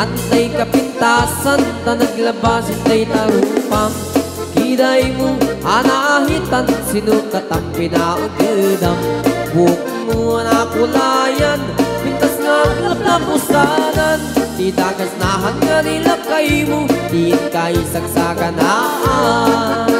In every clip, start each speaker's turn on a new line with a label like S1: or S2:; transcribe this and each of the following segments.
S1: kantay kapintasan ta naglabasit day tarupam kiday mo anahitan sinukat ang pinaugedam buhok mo anakulayan pintas nga lapusanan di dagas nahan nga nilakay mo diin kay sagsaganaan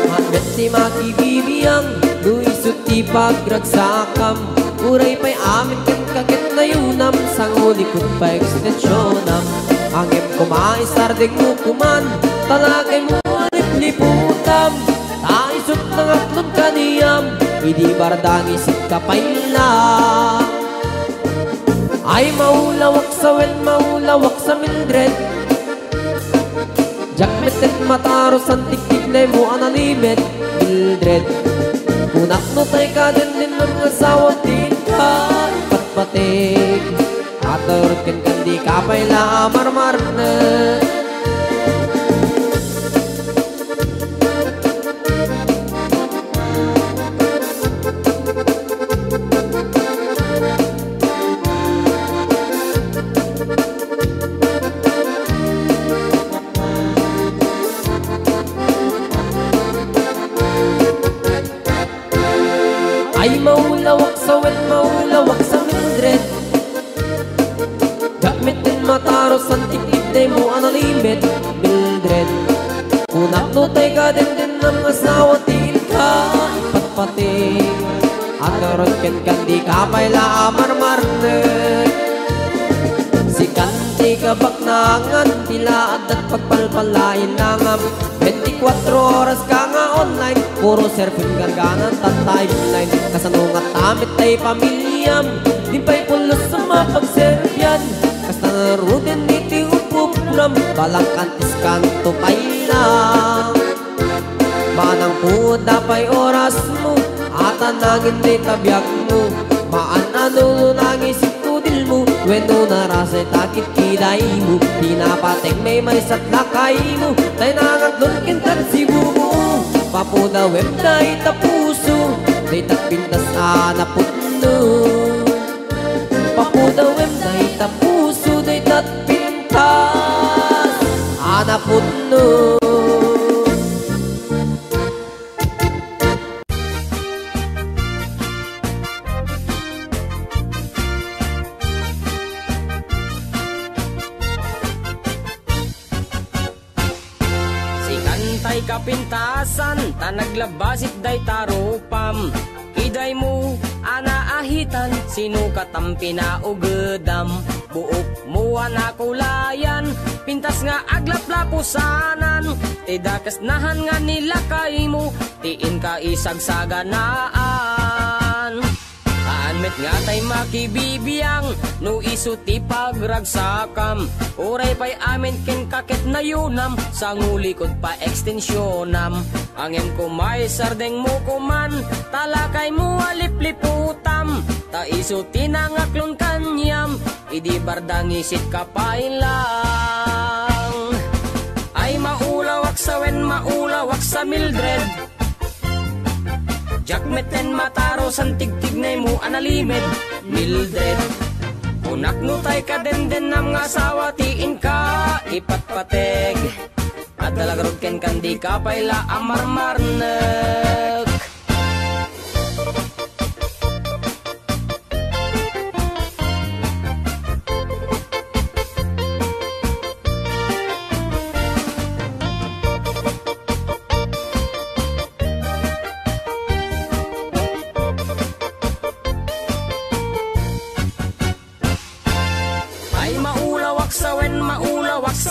S1: handet si makibibiyang luisot ti pagragsakam uray pa'y amin ken kakit na yunam sang ulikot pa ekstensyonam angem kumaisardeng mo kuman talagay mo alip-liputam taisot ng atlon kaniyam idi bardang isip kapayla ay maulawak sa wen maulawak sa Mildred jakmetet mataros ang tiktik na mo analimet Mildred kunak no tay ka din ng asawa din ka ipatpatig aturot ken kandi kapayla marmar na ay maulawak sa wen maulawak sa Mildred gamitin mataros ang tiktik na mo analimet Mildred kunak no tay ka din ng asawa tin ka ipatpating at karon ken kandi kapayla marmarnet si kanti kabaknangan tila at pagpalpalain nangam 24 oras ka nga online puro surfing garganan ta timeline kasanungat tamit tay pamilyam di pa'y pulos sa mapagservyan kasta naruden iti upupram balang kantis kanto pailang manang puda pa'y oras mo at anangin di tabyak mo maanano nangisip tudil mo weno narasay takit kiday mo pinapateng may marisat lakay mo tay nangaglon kintan si bumo papuda web day tapuso day tapintas anaputno papuda web day tapuso day tapintas anaputno tay kapintasan ta naglabasit day tarupam kiday mo anaahitan sinukat ang pinaugedam buok mo anakulayan pintas nga aglaplapusanan tidakas nahan nga nilakay mo tiin ka isagsaganaan met nga tay makibibiyang no isuti pagragsakam uray pa'y amin ken kakit na yunam sangulikod pa ekstensyonam angem kumay sardeng mo kuman talakay mo alip-liputam ta isuti nangaklon kanyam idi bardang isit kapailang ay maulawak sa wen maulawak sa Mildred jakmeten mataros ang tigtig na mo analimed Mildred kunak no tay ka den ng asawa tiin ka ipatpateg at dalagarod ken kandi kapayla amarmarnek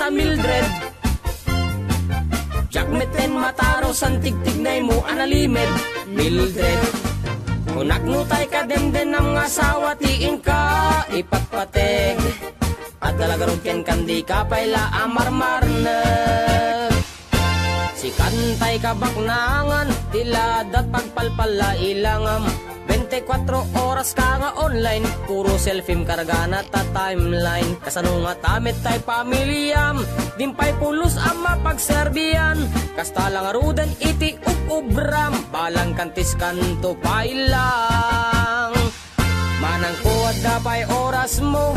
S1: sa Mildred jakmeten mataros ang tigtig na mo analimed Mildred kunak no tay ka den ng asawa tiin ka ipatpateg at dalagarod ken kandi kapayla amarmarnek si kantay kabaknangan tiladat pagpalpala ilangam 24 oras ka nga online puro selfie kargana ta timeline kasano nga tamit tay pamilyam dimpay pulos ang mapagserbiyan kasta lang arudan iti ubram balang kantis kanto pailang manang kuwad da pay oras mo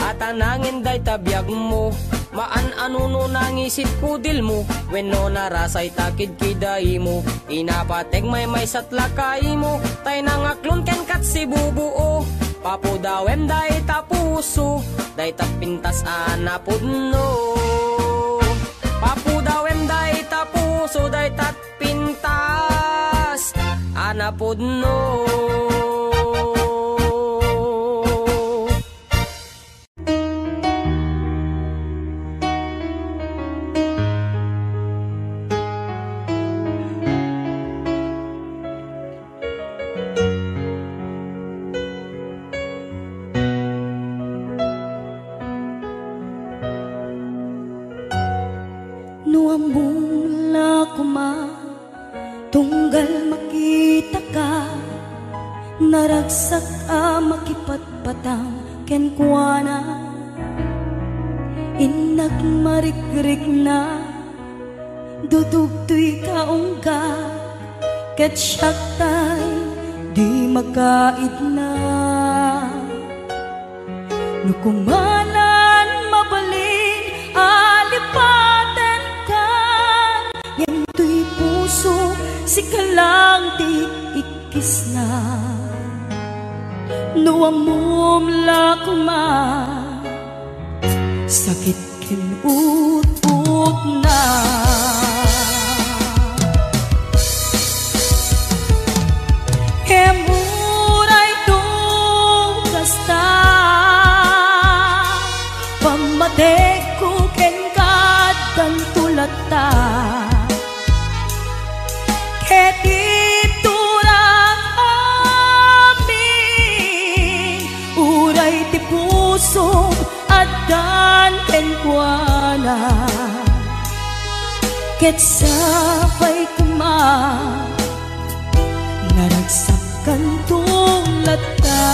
S1: at
S2: tanangin day tabiyag mo. Maan anuno nangisit kudil mo, wenno narasay takid kiday mo. Inapateg may satlakay mo, tay nangaklon ken kat si bubuo. Papudawem day tapuso, day tapintas anapudno. Papudawem day tapuso, day tatpintas anapudno.
S3: Tunggal makita ka, naragsak makipatpatang kenkwana. Inak marikrik na, dudugtoy kaungga, ket syaktay di makaid na. Nukumanan mabalin, alipaten ka, yento'y puso si kalang di ikis na. Nuamum lakuma, sakit kinut-ut na. Kemuray to kasta, pamatek ko ken kadang tulata. Ketiturak amin, uray ti puso adan kenkwana. Ket sabay kuma, naragsakan tulata.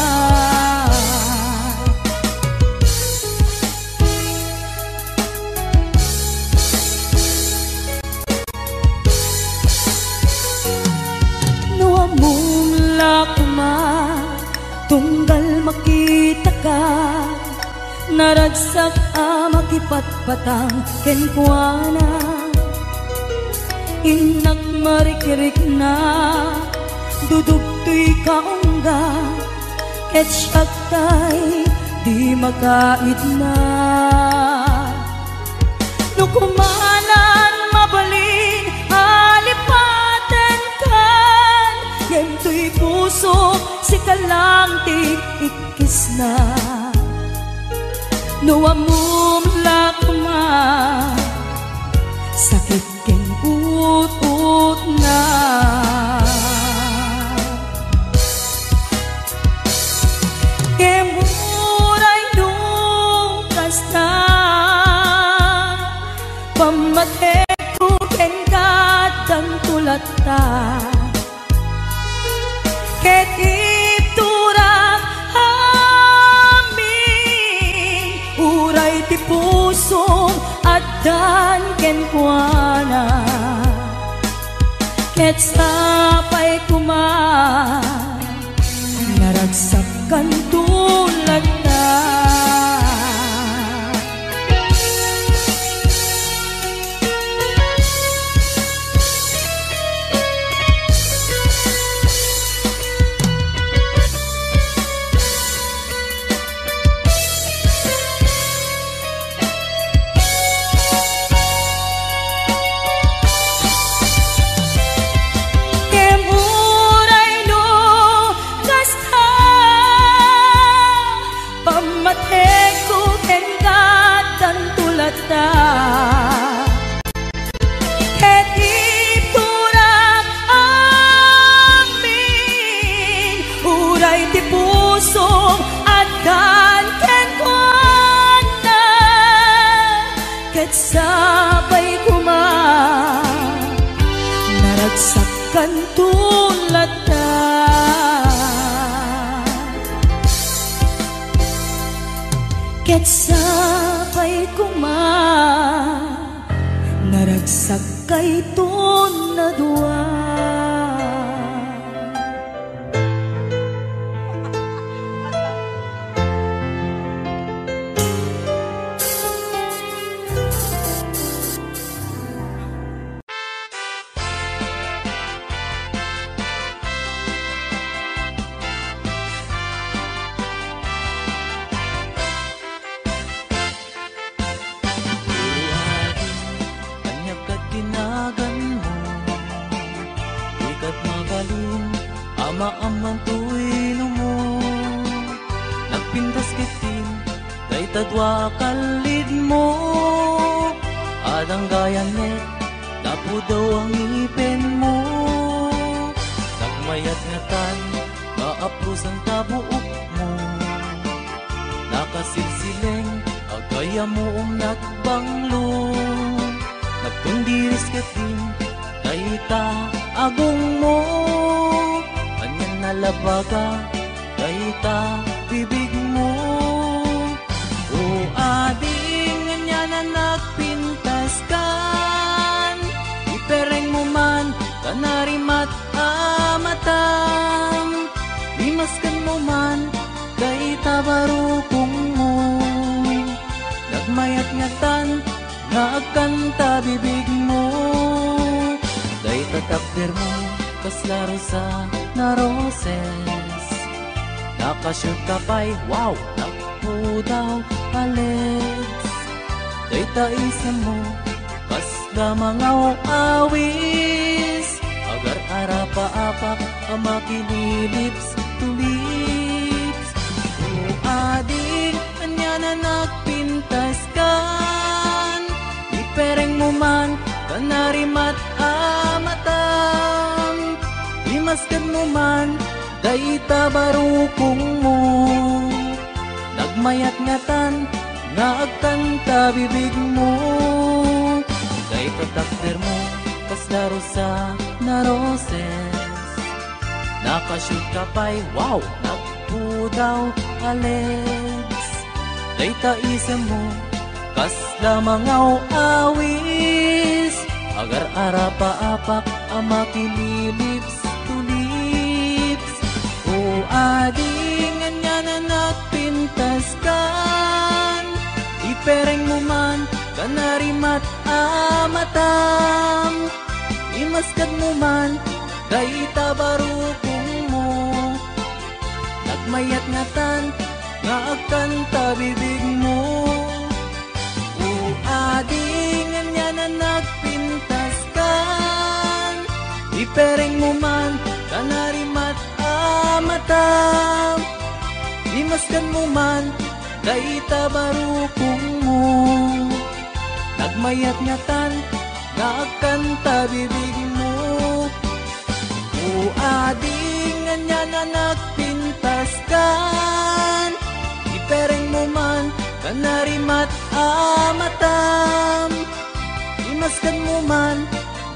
S3: Mula kuma, tunggal makita ka, naragsak makipatpatang kenkwana. Inak marikirik na, dudugtoy kaungga, ket syaktay di makaid na. Nukumanan mabalin, alipaten kan, yento'y puso si kalang ti ikis na. Nuamum lakuma, sakit ken ut-ut na. Kemuray dukas na, pamatek ko ken kadang tulata. Ket iturak amin, uray ti puso adan kenkwana. Ket sapay kuma, naragsakan tulata. Ket iturak amin, uray ti puso adan kenkwana. Ket sabay kuma, naragsakan tulata. Ket sabay kuma, naragsak kay na dua.
S4: Amaamang tuwino mo nagpintas kitin day tadwa kalid mo adang gayanet dapo daw ang ipin mo nagmayat nga tan kaapros ang tabuok mo nakasilsileng agaya mo nagbanglo nagpundiris kitin dayta agong mo kanyan nalabaga dayta bibig mo o ading nga na nagpintas kan ipereng mo man kanarimat amatam limaskan mo man dayta barukong mo nagmayat nga tan nagkanta bibig mo dayta takder mo kaslaro sa na roses nakashoot ka pa'y wow nakpo daw Alex dayta isa mo kasla mga awis agar arapa-apak ang makinilips to lips o ading anya na nagpintas kan ipereng mo man kanarimat amatam limaskan mo man dayta barukong mo nagmayat nga tan nagkanta bibig mo dayta takder mo kaslaro sa na roses nakashoot ka pa'y wow nagpo daw Alex dayta isa mo kasla mga awis agar arapa-apak ang makililips to lips o ading nga na nagpintas kan ipereng mo man kanarimat amatam imaskad mo man dayta barukong mo nagmayat nga tan nga agkanta bibig mo o ading nga na nagpintas kan ipereng mo man kanarimat amatam limaskan mo man dayta barukong mo nagmayat nga tan nagkanta bibig mo o ading nga na nagpintas kan ipereng mo man kanarimat amatam limaskan mo man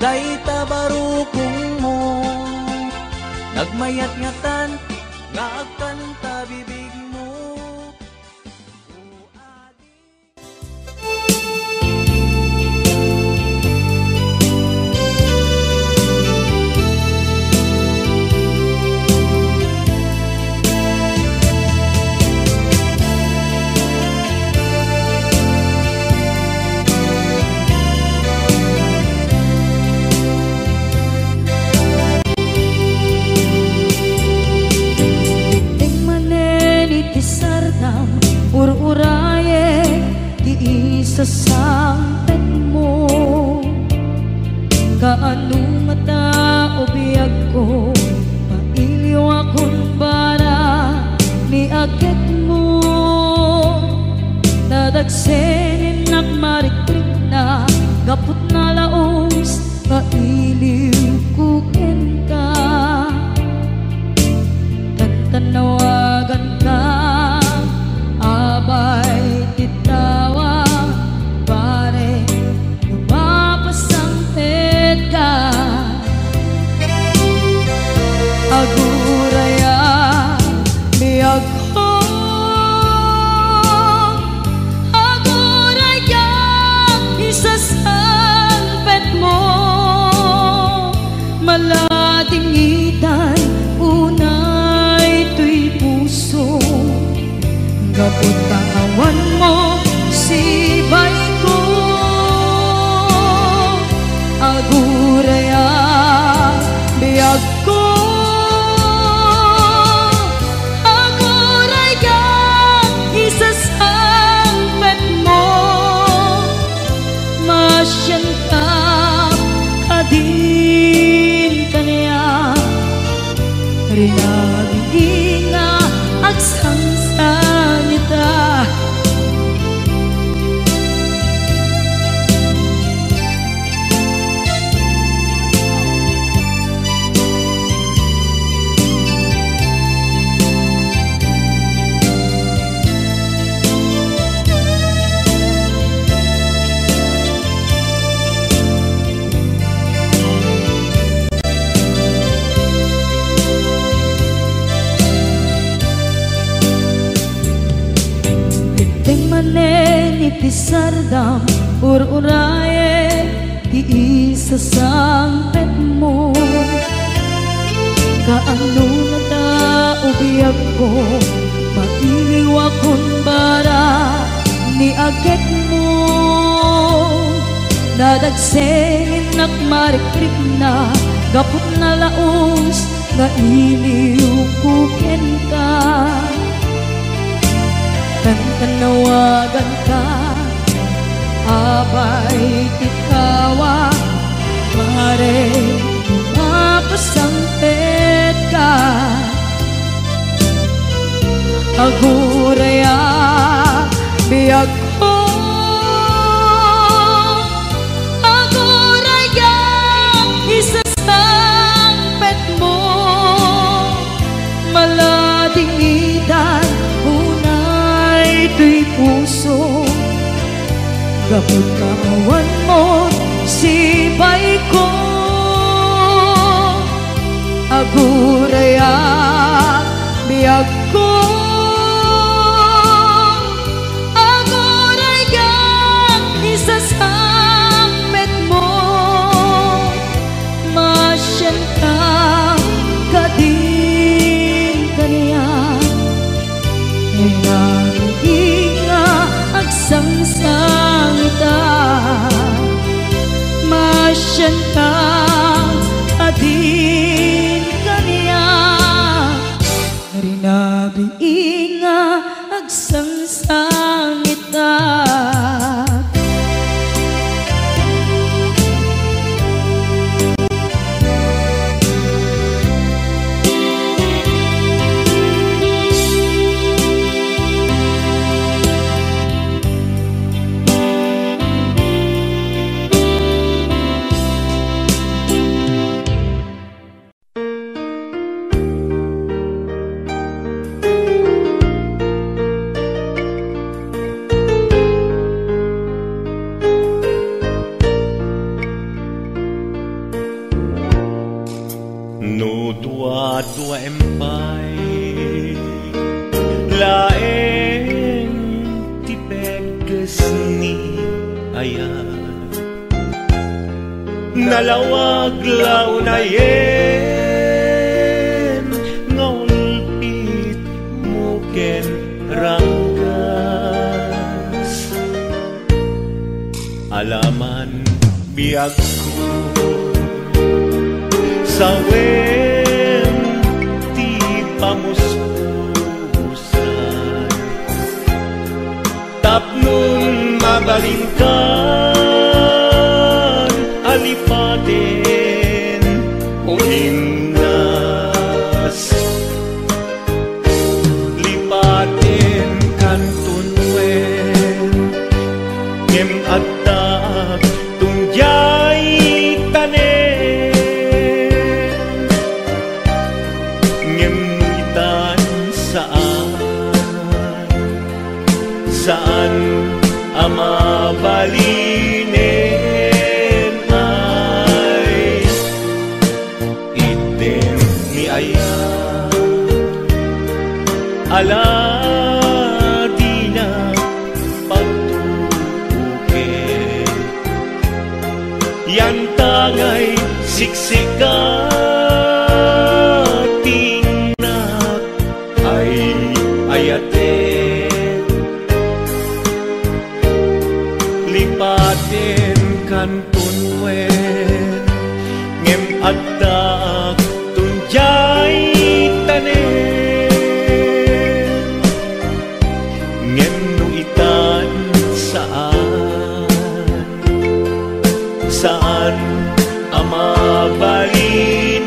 S4: dayta barukong mo nagmayat nga tan nagkanta bibig mo o ading
S3: ururaye di isa sampen mo kaano mata ubiyag ko mailiw akong bara ni agit mo nadagsenin nagmarikrik na gapot na laos kailiw kukin ka kantanawagan ka abay titawa pare lumapasang tedga aguraya biyag ko aguraya isa sang Rinabing nga agsangsang ita. Iti sardam ur-uraye ti isasangpet mo. Kaano na ta ubiyag ko mailiwa kun bara ni aget mo. Dadagsengin nak marikrik na gapot na laos nga iliw kuken ka. Tanawagan ka, abay ikawa, pare mapasampet ka. Aguraya, biyag ko, aguraya, isasampet mo, maladingitan, ito'y puso. Gapot kawan mo sibay ko. Aguraya biyag ko. Aguraya isasampet mo. Masyan ka kading kaniya. Agsangsang ita. Masyan ka adin kaniya. Rinabiing nga agsangsang ita.
S5: Dua empay laeng tipeges ni ayat nalawag launayen ngulpit muken ranggas alaman biag ko sawen ti pamuspusan tapnon mabalingkan alipaden o himnas lipaden kantunwen ngem agtag tunjay tanen saan ama balinen ay iten ni ayah ala di na pagtubukin yan tangay siksikat tingnak ay ayate lipatin kantunwen ngem agdag tunjay tanen ngem nuitan saan ama balinen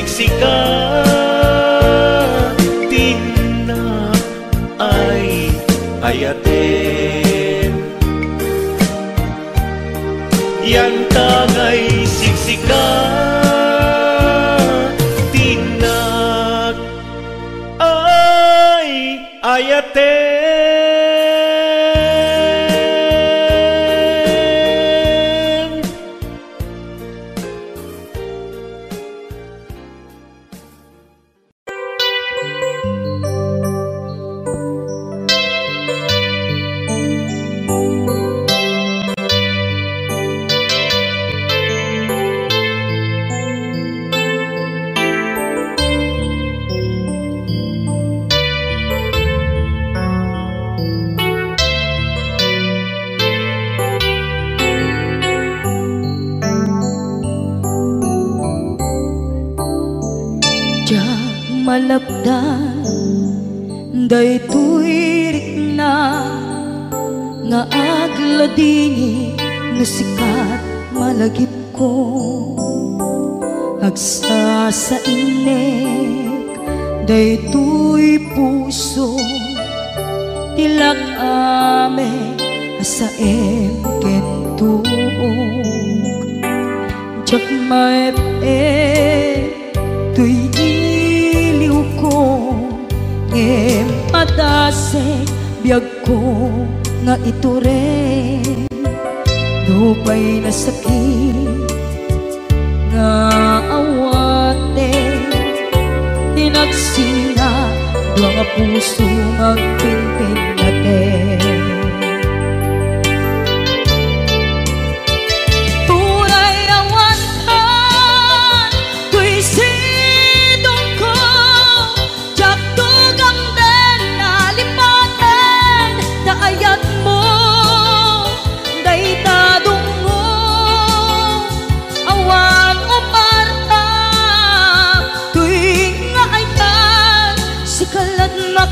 S5: siksika tinak ay ayaten yan tangay siksika tinak ay ayaten.
S3: Malapdan daytoy rikna nga agladini no sikat malagip ko agsa sa inek daytoy puso tilak ame asaem kentuog jak maep tuy ngem padasek biyag ko nga ito rin lupay na sakit nga awate tinagsinga doa nga puso magpinpin natin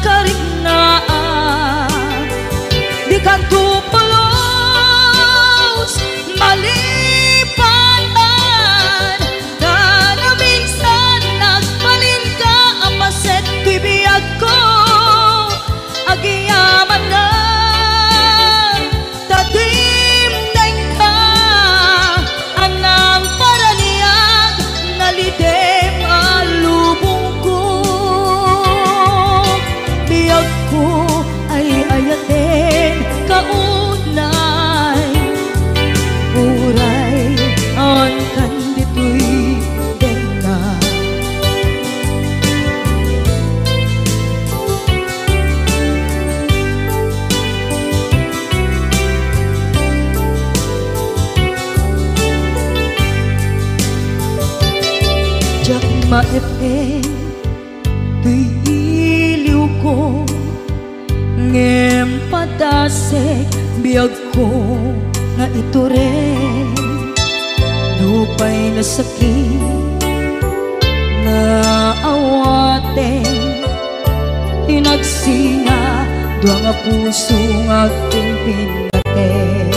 S3: karinaan di kanto pulos malipatan na minsan nagbalin ka apaset tibiyag ko agiyaman na tatimdeng ka anang paraniyag nalidem alubong ko ko ay ayaten kaunay uray on kanditoy denga jak maepen tuy iliw ko ngem padasek biyag ko nga ito rin lupay na sakit na awaten tinagsinga doa nga puso nga pinpinaten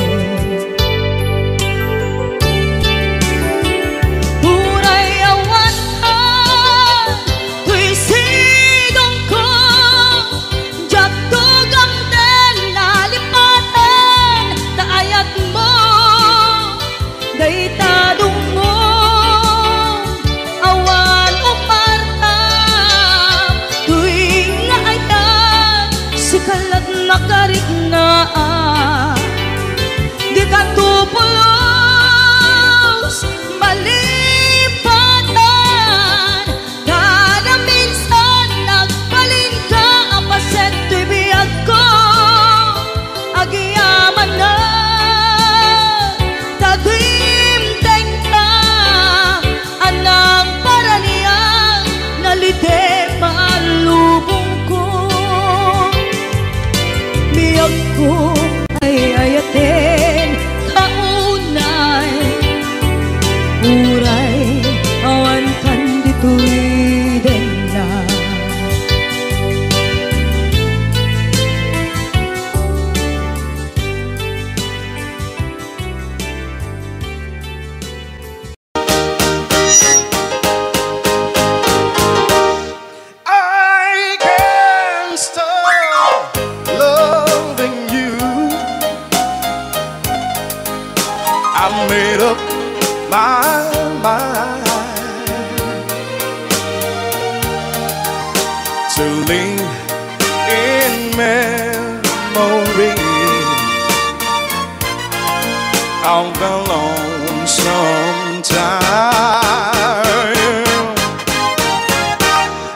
S6: I made up my mind to leave in memory of the lonesome time,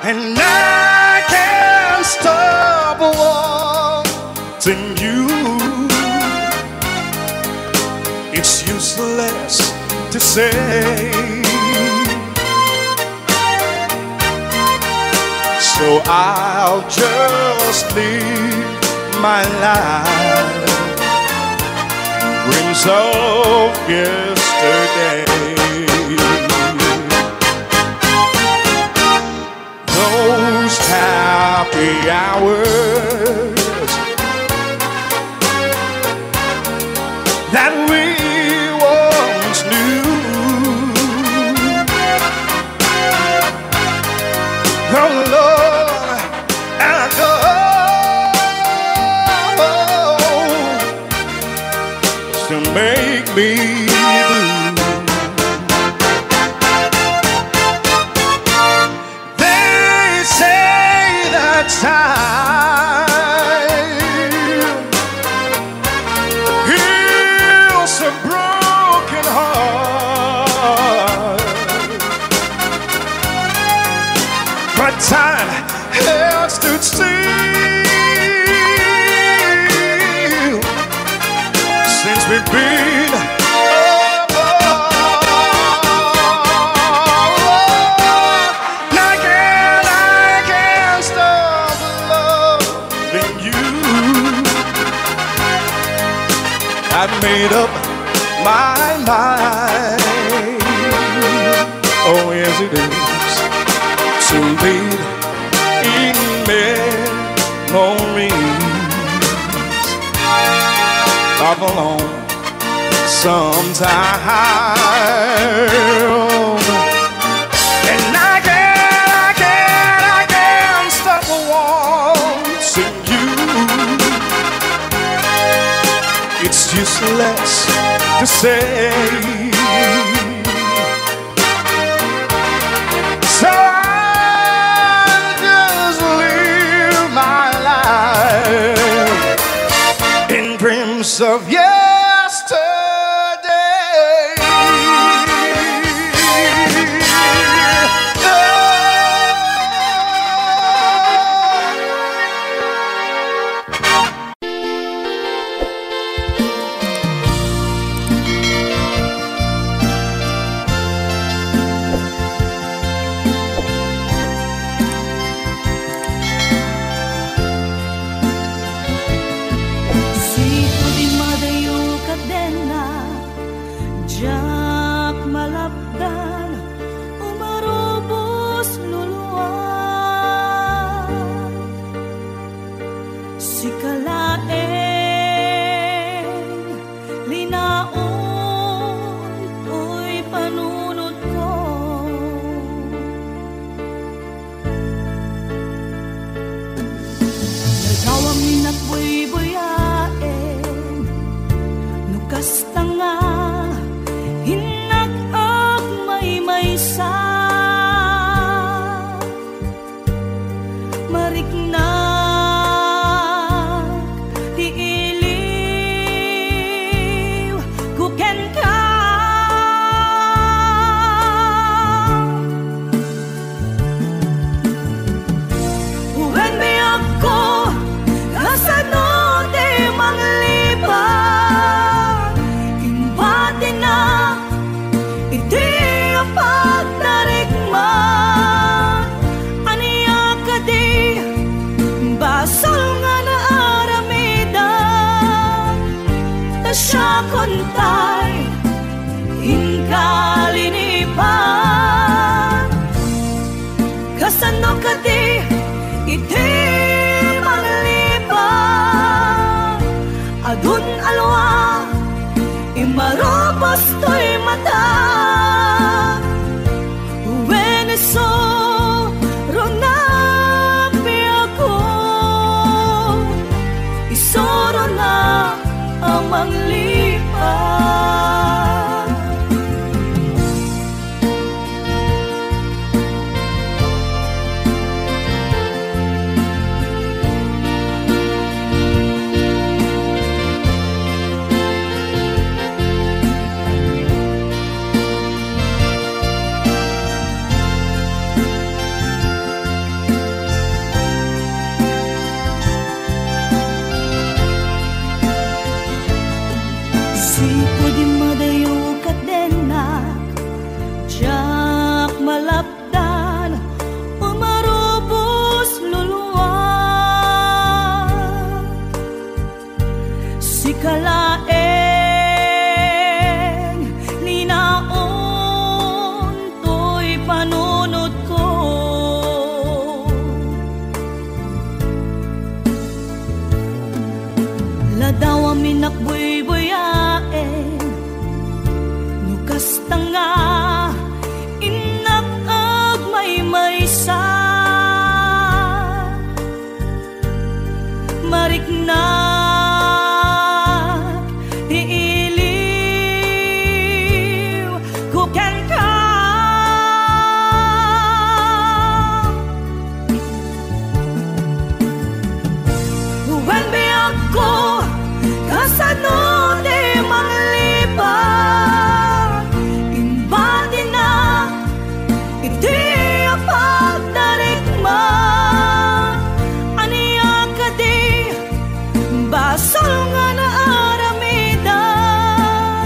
S6: and I can't stop wanting you. It's useless to say, so I'll just live my life dreams of yesterday. Those happy hours that we once knew, oh Lord, and to make me blue. They say that time heals a broken heart, but time has stood still since we've been apart. I can't stop loving you. I've made up my mind, oh yes it is, to live in memories of a lonesome time, and I can't stop wanting you. It's useless to say, so I'll just live my life in dreams of yesterday.
S4: Sito di madayo kadena, jak malapdan, umarubos luluan. Si kalaeng linaon, to'y panunod ko. Nagawang inakboy-boyaen, nukas tanga, hinag-ag may-maysa. Mariknag, di iliw, kuken ka. Uwen mi ako, kasano di manglipan, imbati na, iti ang pagtarikman. Aniya ka di, basol nga na aramidan, ta siya kontay, inkalinipan. Kasano ka di, iti manglipan, adun alwa, imarobos to'y mata. When iso, ronapi ako, isoro na ang manglipan. pwede madayo ka denak, jak malapdan, umarubos luluwag. Si kalaeng ninaon to'y panunod ko. Ladaw aminak buy-buyaen, nukas tanga, inak ag may-maysa. Mariknak, iiliw, kuken ka. When be ako, kasano di manglipat, imbadi na, iti apagdarikman. Aniya ka di, basal nga na aramidan,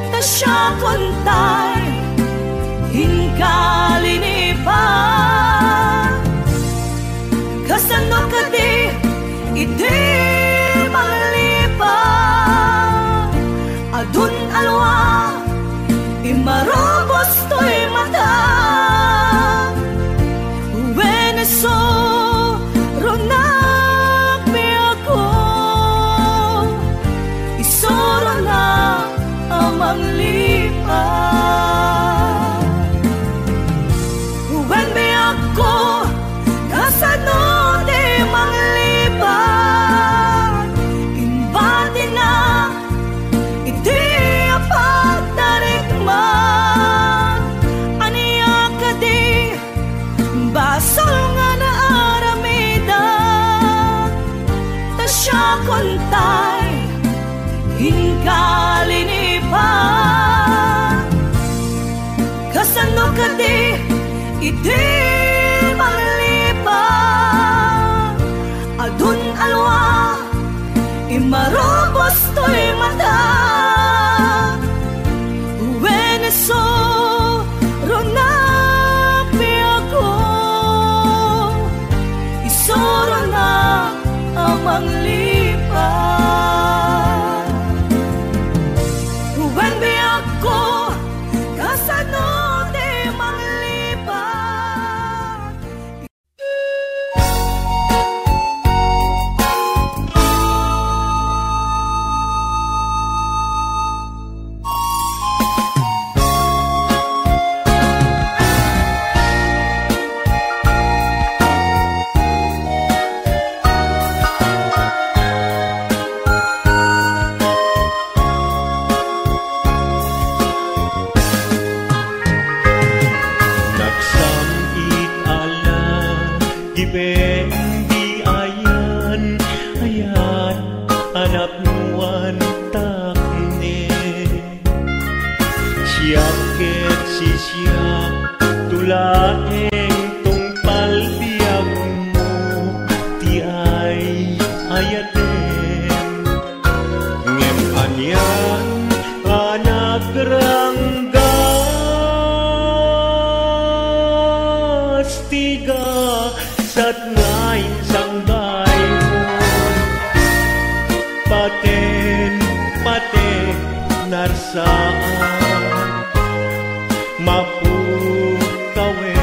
S4: ta siya kontay, hinkalinipan. Kasano ka di, iti manglipat, adun alwa, imarobos to'y mata. Weneso, ronak mi ako, isoro na amang lipat. When mi ako, kasano di manglipat, imbadi na, iti apagdarikman. Aniya ka di, basal nga na aramidan, ta siya kontay, hinkalinipan. Kasano ka di, iti manglipat, adun alwa, imarobos to'y mata. Weneso, ronak mi ako, isoro na amang lipat. When be ako, kasano di manglipat.
S5: Nagsamit ala, gibendi ayan, ayan, anak nuan takne. Siyaket si siyak, tulaeng tungpal biyag mo, ti ay ayaten. Ngem anyan, anak ranggas, tiga sat ngayon sang bayon. Paten, paten, narsaan, mapukawen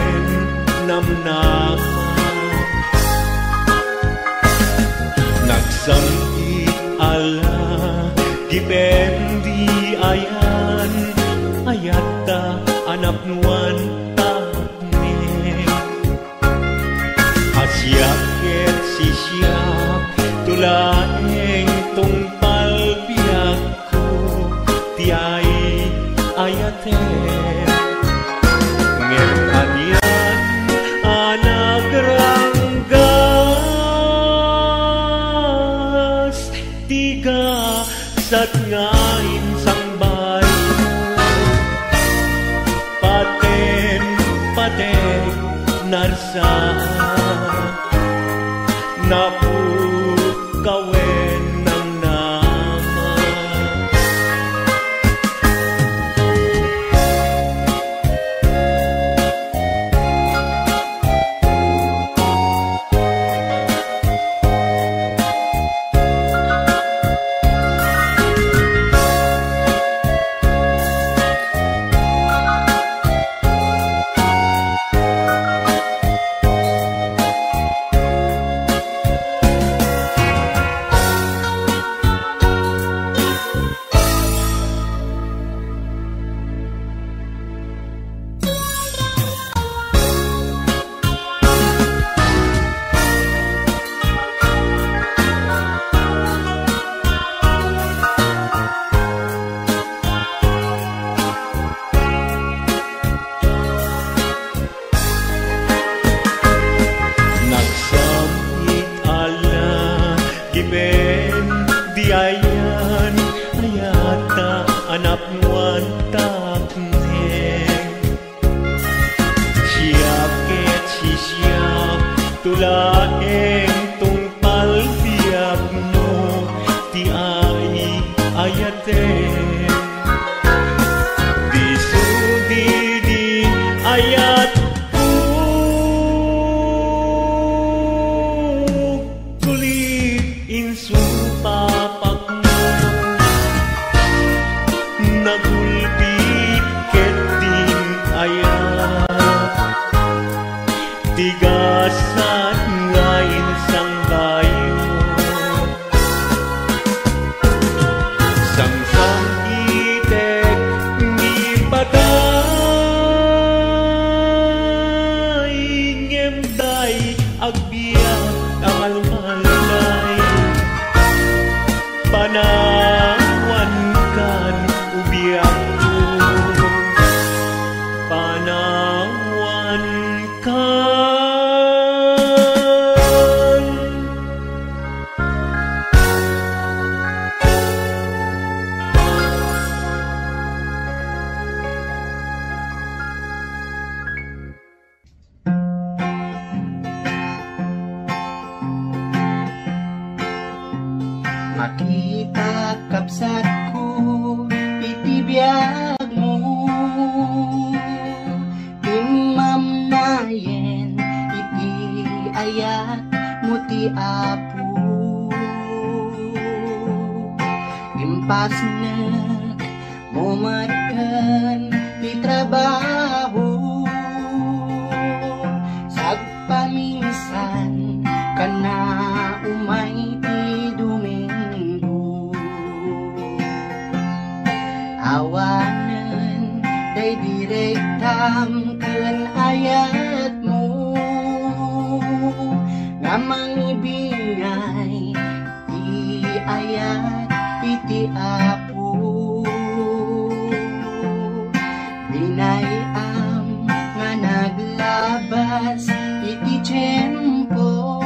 S5: namnaman. Nagsamit ala, gibendi ayan, ayata anak nuan takne. Asyaket si siyak, tulaeng tungpal biyag ko, tiyay ayaten. Ngem anyan, anak ranggas, tiga sat ngayon sang bayon. Paten, paten, narsaan, napukawen ng naman. Panapwan takneng Siyaket sisya tulaeng tungpal biyak mo ti ay ayaten di sudi di ayat kulit insumpapak mo nagulpit keting ayat tigasat ngayon sang bayo sang itek ni patay ngemday agbiyak amalmalay panawan kan ubiyak ko panawan kan
S7: makita kapsat ko itibiyag mo imamnayen iti ayat mo ti apo impasnek mo matkan ti trabaho sagpaminsan kana umay ti Domingo awanen day direktam ken ayat mo nga mangibingay ti ayat iti apo binayam nga naglabas iti tiyempo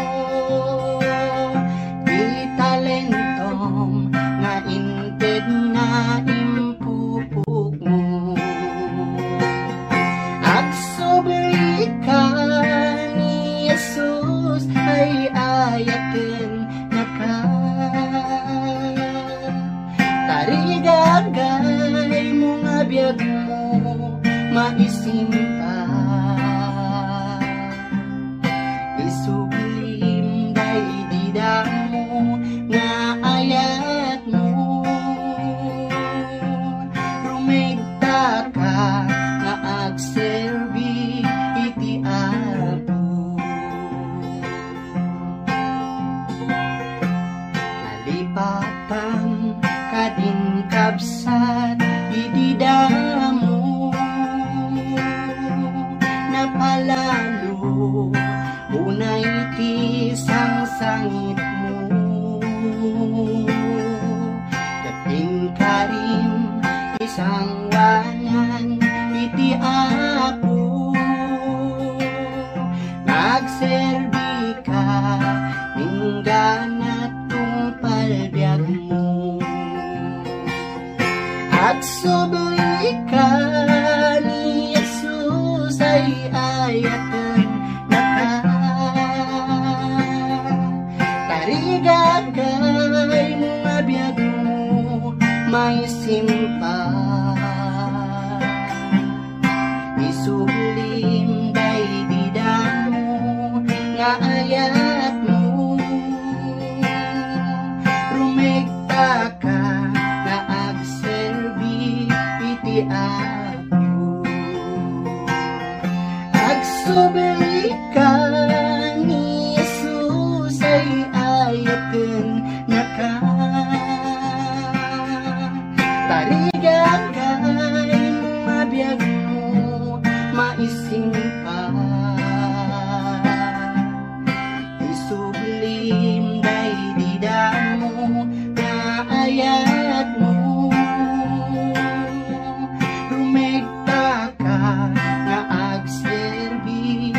S7: ti talentom nga inted na impupuk mo at subli ka ni Jesus ay ayaten na ka tarigagay mo nga biyag mo maisimpa isublim day didang mo nga ayat mo rumigta ka nga agserbi iti apo nalipatan kadin kapsat ididamo napalalo unay ti sangsangit mo kating karim isang wangan iti apo nagserbi ka ingganat tungpal biag mo at subli ka ni Jesus ay ayatan na ka tarigagay mga biyag mo may simpa isublim day didang mo nga ayat mo rumigta ka nga agserbi iti apo agsubli ka ni Jesus ay ayaten na ka tarigagay mga biyag mo maisimpa isublim day didang mo nga ayat mo rumigta ka nga agserbi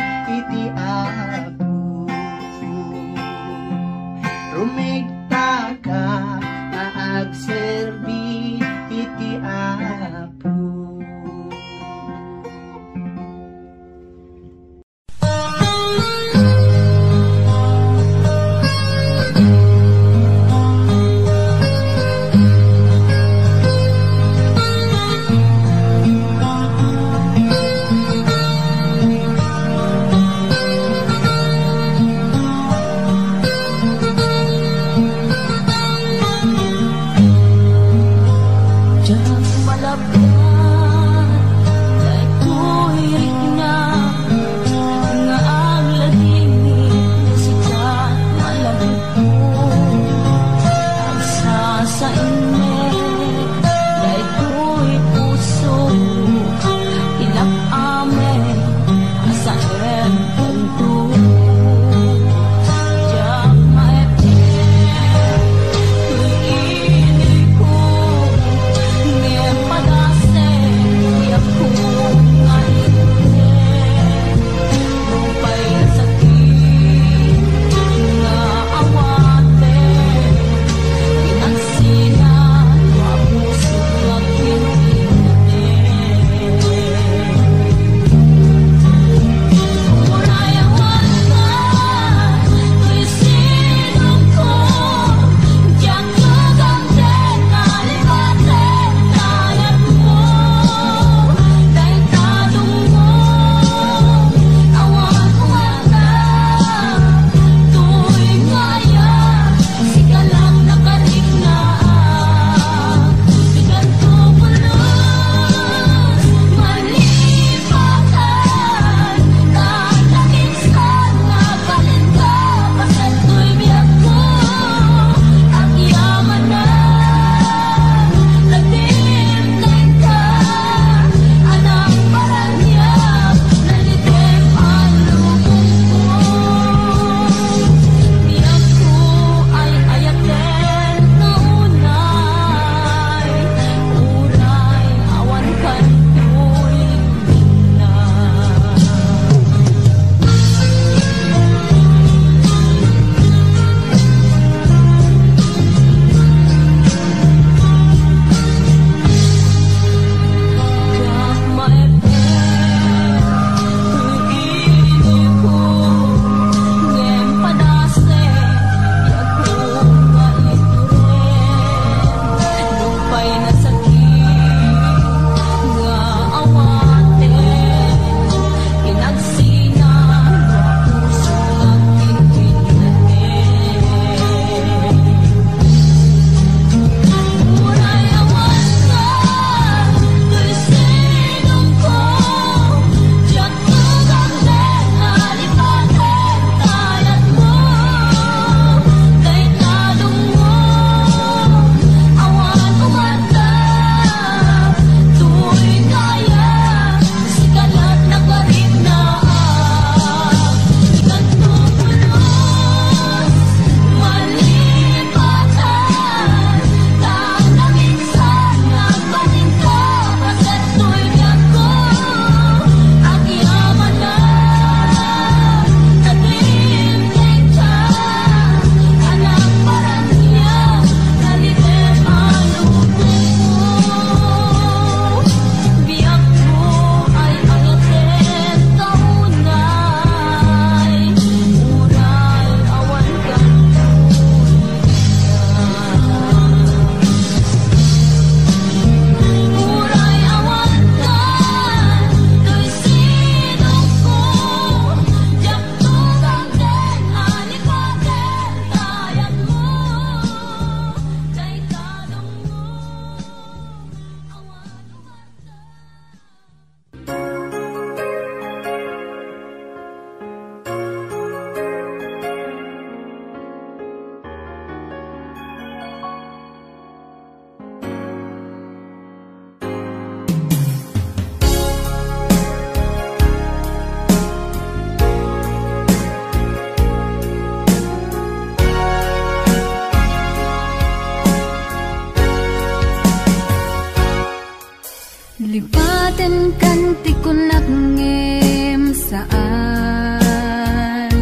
S8: Lipatan kanti ko nakngem saan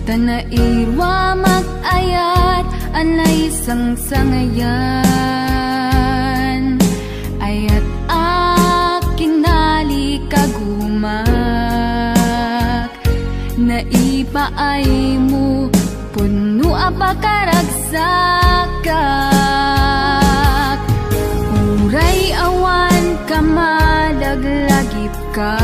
S8: Tanairwa mag-ayat anay sang-sangayan Ayat akinali kagumak Naipaay mo puno apakaragsakak Uray awan kamadaglagip ka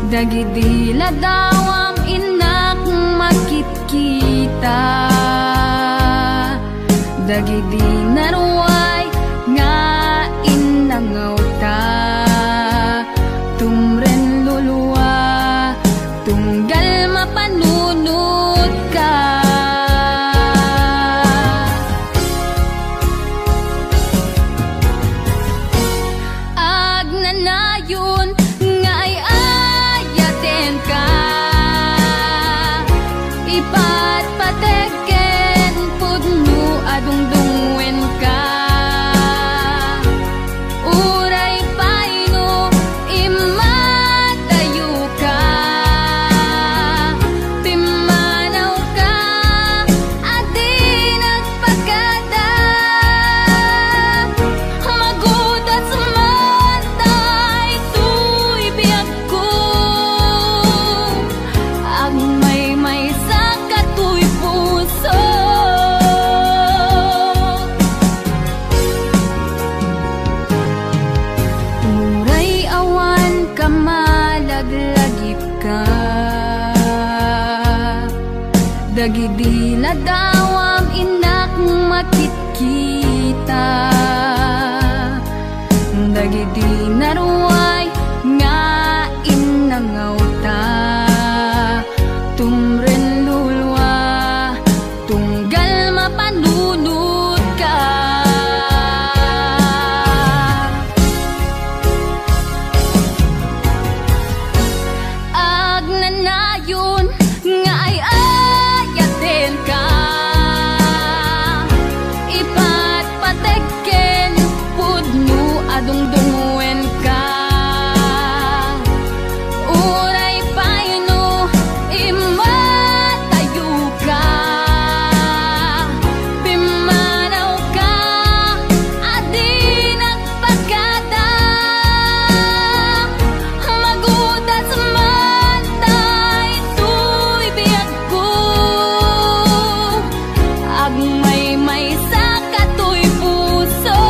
S8: Dagidila dawang inak makit kita dagidi naruay nga inangaw ta, tumren luluwa tunggal mapanunod ka. Agnanayon nga ay ayaten ka, ipatpateken pudno adungdungwen ka. Uray paino imatayo ka, timanaw ka adi nagpagada, magudat sumantay tuy biyag ko, agmay sa katuy puso. Uray awan ka malaglagip ka, dagidi ladawam inak makitkita, dagidi naruay nga inangaw ta, tumren lulwa tunggal mapanunod ka. Agnanayon nga ay ayaten ka, ipatpateken pudno adungdungwen ka. Uray paino imatayo ka, pimanaw ka adi nagpagada, magudat sumantay tuy biyag ko, agmay sa katuy puso.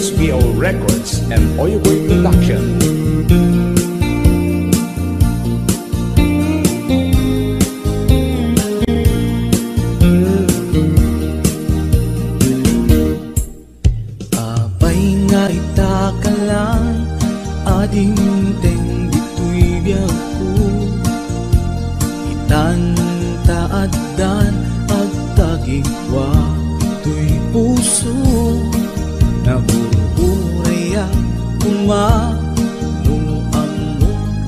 S9: HBO Records and Oyoboy Production.
S3: Apay nga itakalang ading teng dito'y biyak ko. Itan taadan at tagigwa ito'y puso. Nabuburay kumanuamok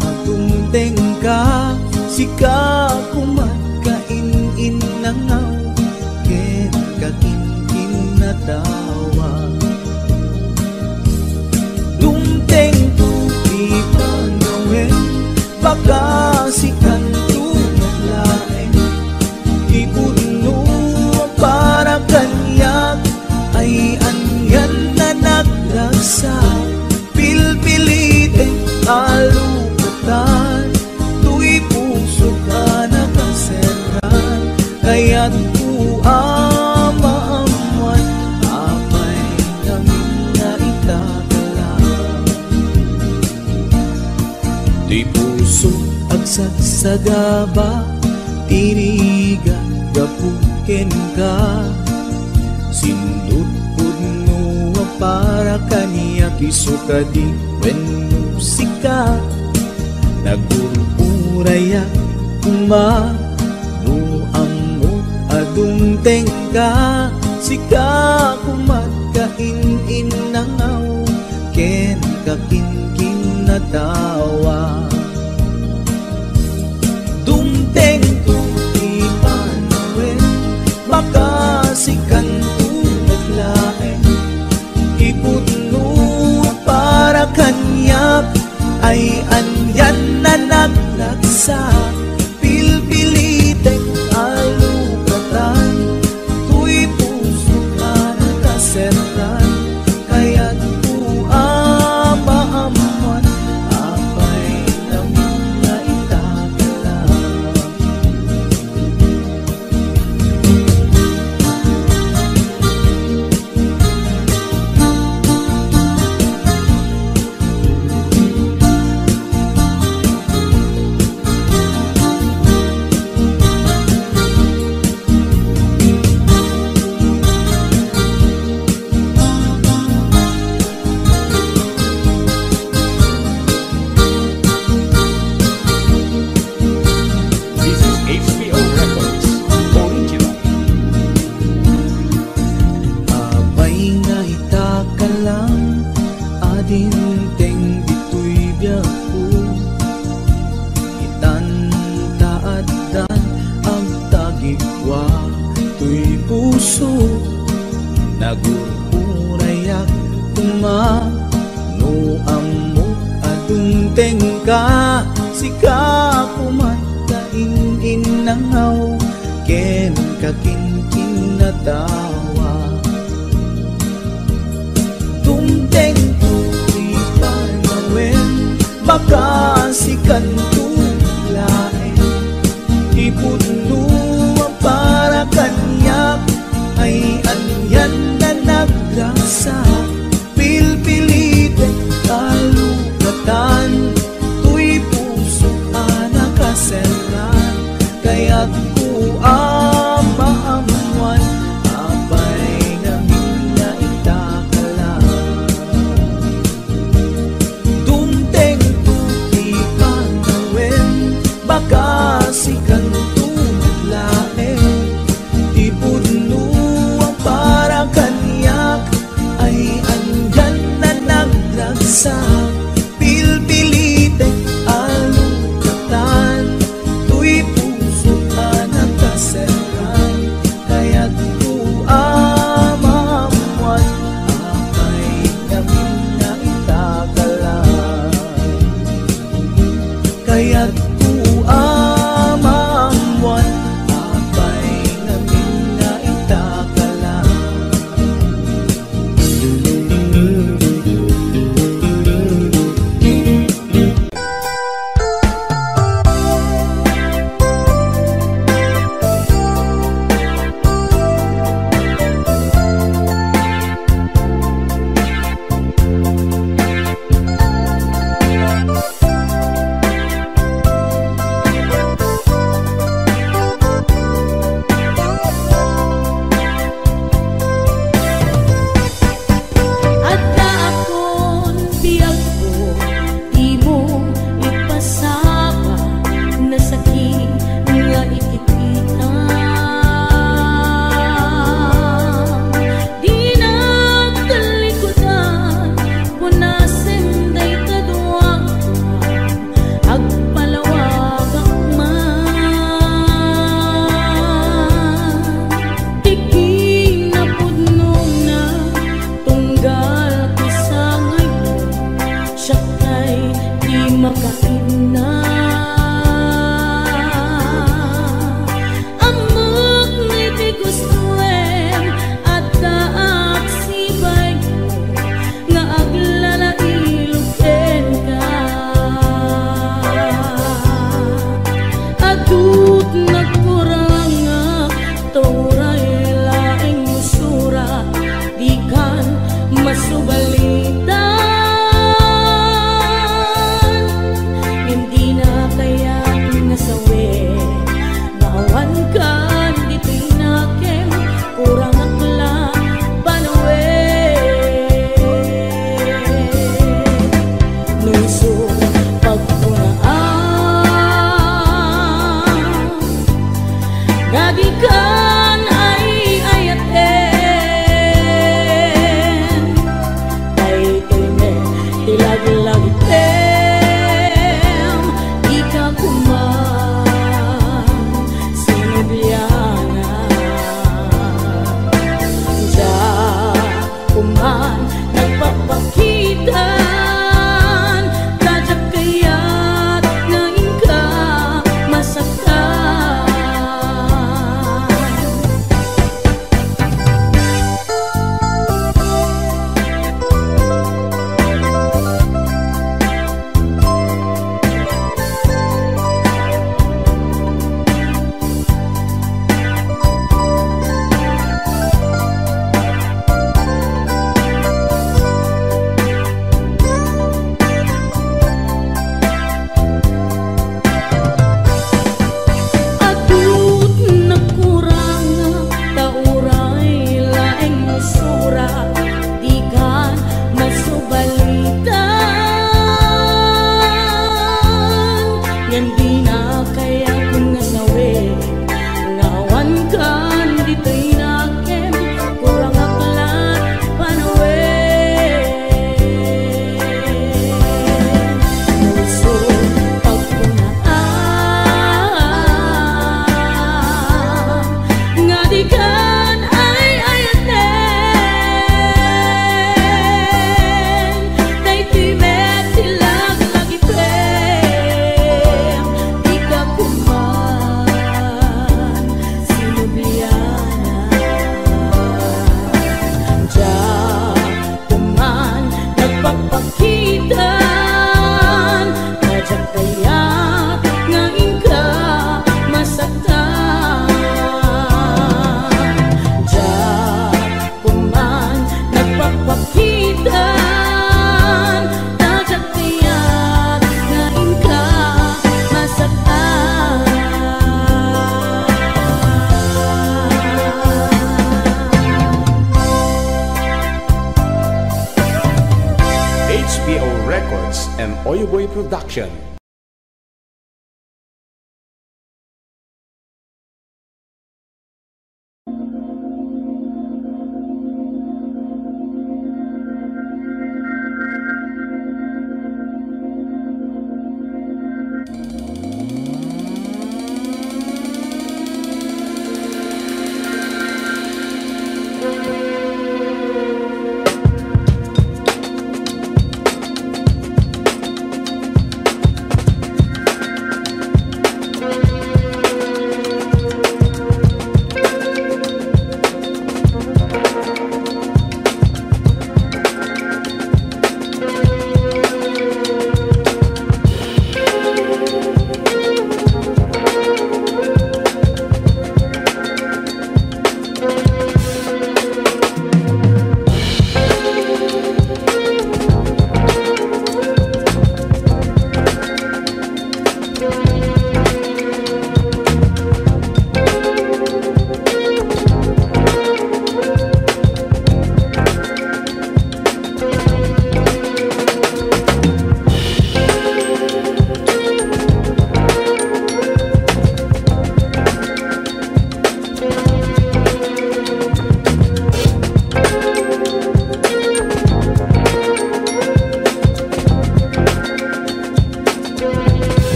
S3: atong tengka. Sika kumagkain nangaw ken kakinkin na tawa. Dumteng tuki panawin baka sikan tunaglain. Ipuno para kanyak ay anyan na nagragsa. Pilpilitin alukatan tu'y puso ka nakaseran. Kaya't kuamaamuan apay namin na itatala. Tu'y puso agsagsagaba tiniga gapuken ka. Sindut pudno para kaniya kisuka di wen musika. Nagururaya kumanuamot adung tengka. Sika kumadkain nangaw ken kakinkin na tawa. Dumteng tu'y panawin baka sikan tunaglain. Ipuno para kanyak ay anyan na naglagsa. Pilpilitin alukatan tu'y puso ka nakaseran. Kaya't kuamaamuan apay namin na itatala.
S9: This is HBO Records Original.
S3: Apay nga itakalang adin teng dito'y biyak ko. Itan taadan ang tagigwa to'y puso. Nagururayak kumanuamok adung tengka. Sika kumadkain nangaw ken kakinkin na tawa. Dumteng tu'y panawin baka sikan tunaglain. Ipuno para kanyak ay anyan na nagrasa. Pilpilitin alukatan tu'y puso ka nakaseran. Kaya't kuamaamuan apay namin na itakala. Dumteng tu'y panawin
S9: and Oyoboy Production.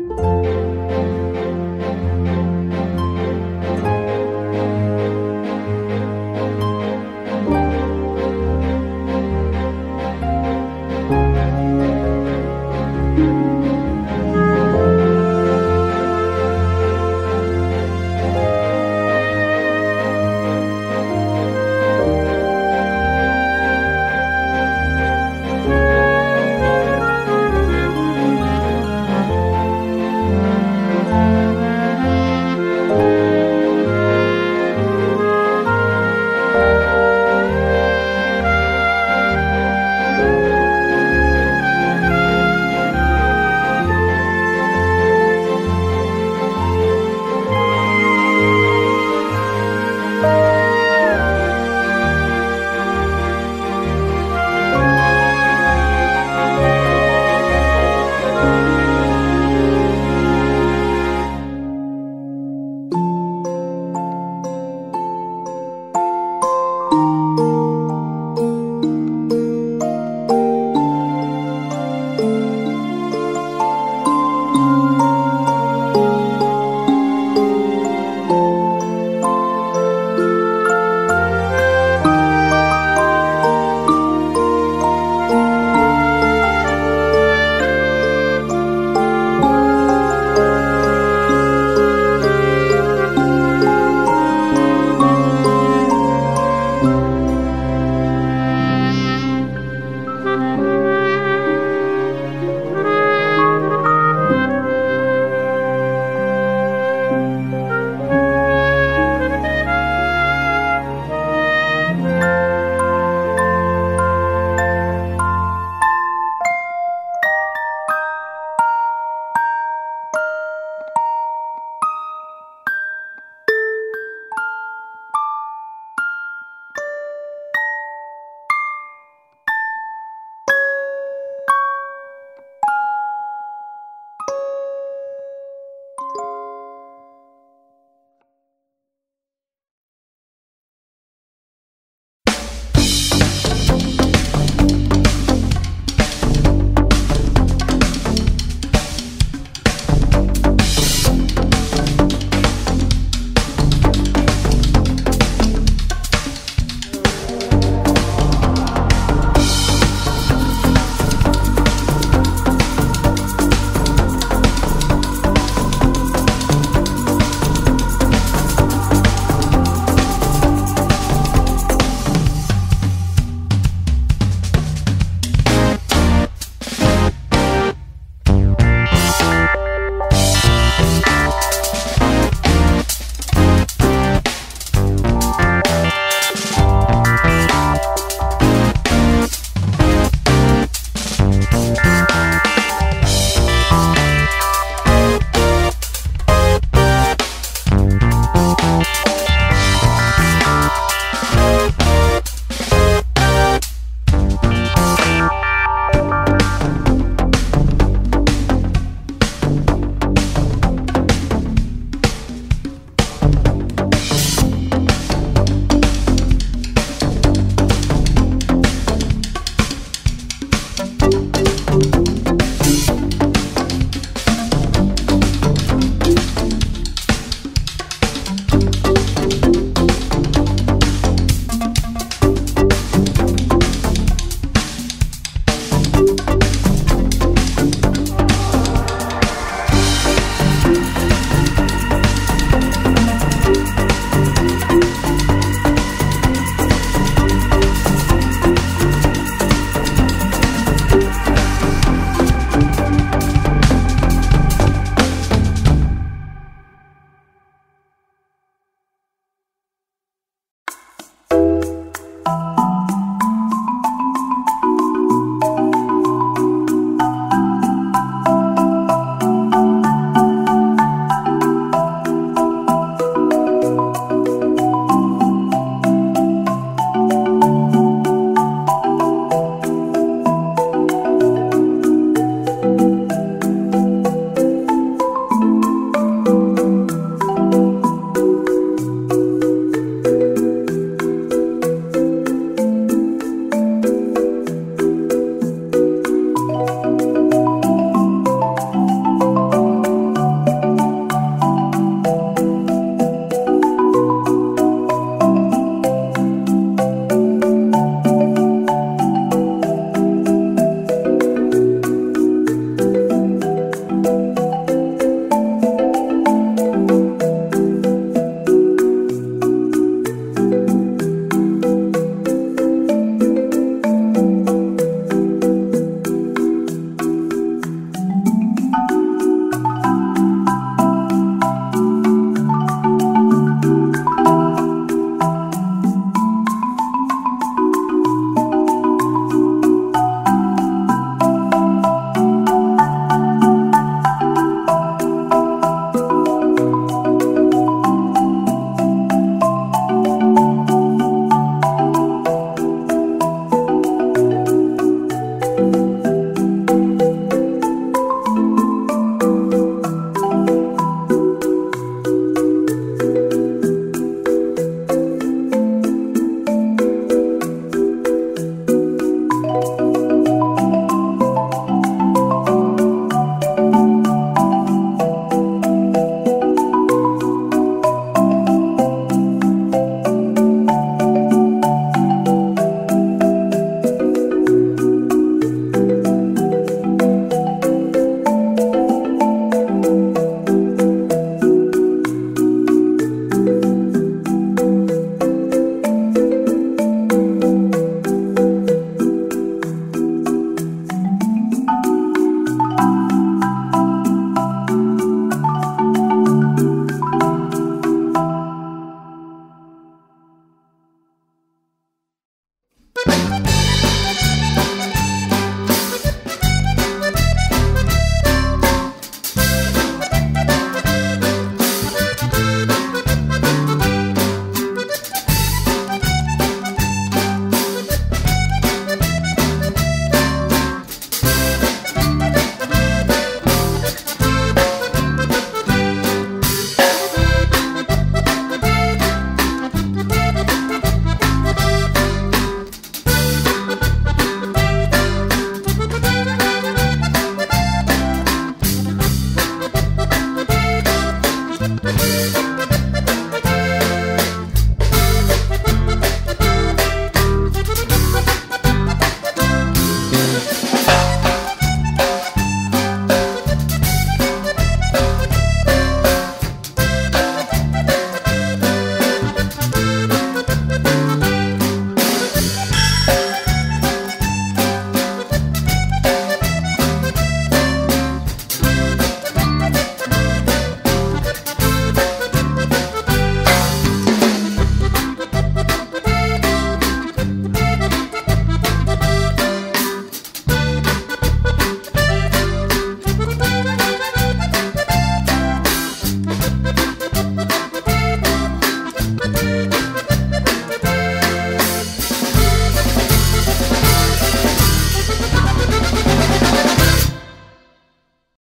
S1: Thank